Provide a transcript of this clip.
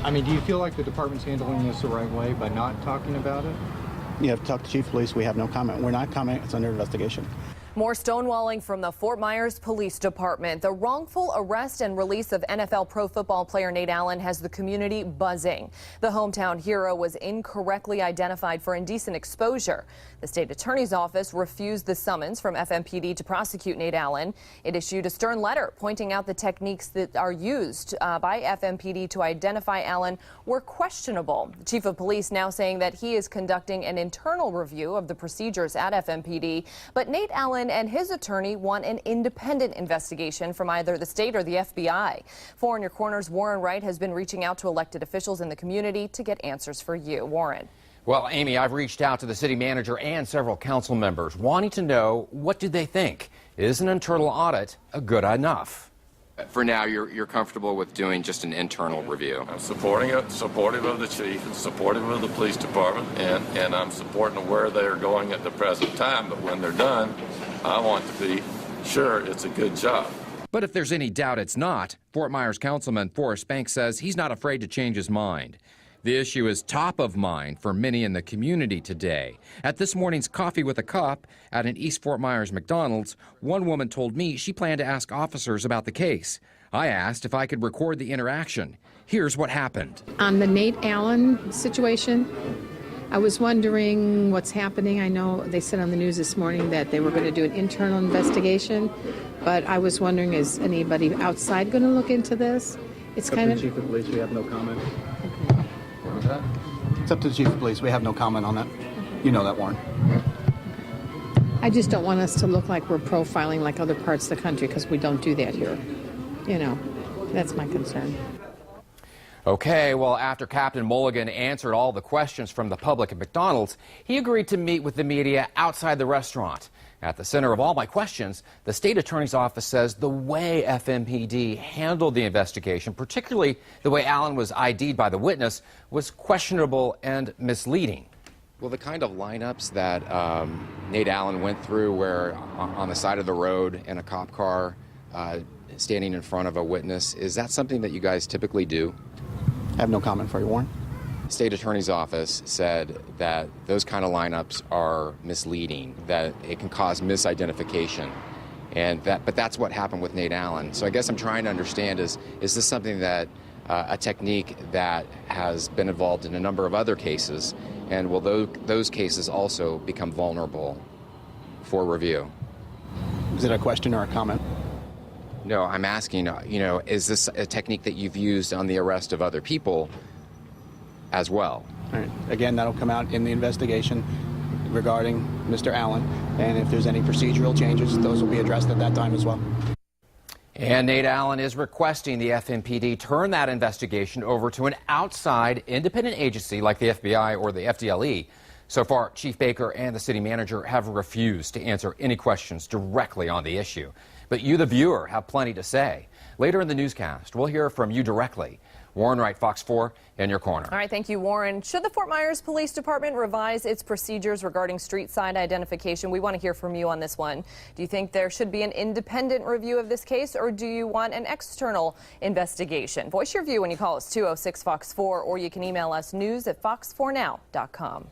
I mean, do you feel like the department's handling this the right way by not talking about it? You have to talk to Chief of Police. We have no comment. We're not commenting. It's under investigation. More stonewalling from the Fort Myers Police Department. The wrongful arrest and release of NFL pro football player Nate Allen has the community buzzing. The hometown hero was incorrectly identified for indecent exposure. The state attorney's office refused the summons from FMPD to prosecute Nate Allen. It issued a stern letter pointing out the techniques that are used by FMPD to identify Allen were questionable. The chief of police now saying that he is conducting an internal review of the procedures at FMPD, but Nate Allen and his attorney want an independent investigation from either the state or the FBI. For In Your Corner's Warren Wright has been reaching out to elected officials in the community to get answers for you. Warren. Well, Amy, I've reached out to the city manager and several council members wanting to know, what do they think? Is an internal audit good enough? For now, you're comfortable with doing just an internal review. I'm supporting it, supportive of the chief, and supportive of the police department, and I'm supporting where they're going at the present time. But when they're done, I want to be sure it's a good job. But if there's any doubt it's not, Fort Myers Councilman Forrest Banks says he's not afraid to change his mind. The issue is top of mind for many in the community today. At this morning's Coffee with a Cup at an East Fort Myers McDonald's, one woman told me she planned to ask officers about the case. I asked if I could record the interaction. Here's what happened. On the Nate Allen situation, I was wondering what's happening. I know they said on the news this morning that they were going to do an internal investigation, but I was wondering, is anybody outside going to look into this? It's kind of... Chief of Police, we have no comment. Okay. It's up to the Chief of Police. We have no comment on that. You know that, Warren. I just don't want us to look like we're profiling like other parts of the country, because we don't do that here. You know, that's my concern. Okay, well, after Captain Mulligan answered all the questions from the public at McDonald's, he agreed to meet with the media outside the restaurant. At the center of all my questions, the state attorney's office says the way FMPD handled the investigation, particularly the way Allen was ID'd by the witness, was questionable and misleading. Well, the kind of lineups that Nate Allen went through, where on the side of the road in a cop car, standing in front of a witness, is that something that you guys typically do? I have no comment for you, Warren. State attorney's office said that those kind of lineups are misleading, that it can cause misidentification, but that's what happened with Nate Allen. So I guess I'm trying to understand, is this something that a technique that has been involved in a number of other cases, and will those cases also become vulnerable for review? Is it a question or a comment? No, I'm asking, is this a technique that you've used on the arrest of other people as well? All right. Again, that'll come out in the investigation regarding Mr. Allen, and if there's any procedural changes, those will be addressed at that time as well. And Nate Allen is requesting the FMPD turn that investigation over to an outside independent agency like the FBI or the FDLE. So far, Chief Baker and the city manager have refused to answer any questions directly on the issue. But you, the viewer, have plenty to say. Later in the newscast, we'll hear from you directly. Warren Wright, Fox 4, in your corner. All right, thank you, Warren. Should the Fort Myers Police Department revise its procedures regarding street side identification? We want to hear from you on this one. Do you think there should be an independent review of this case, or do you want an external investigation? Voice your view when you call us 206-FOX-4, or you can email us news@fox4now.com.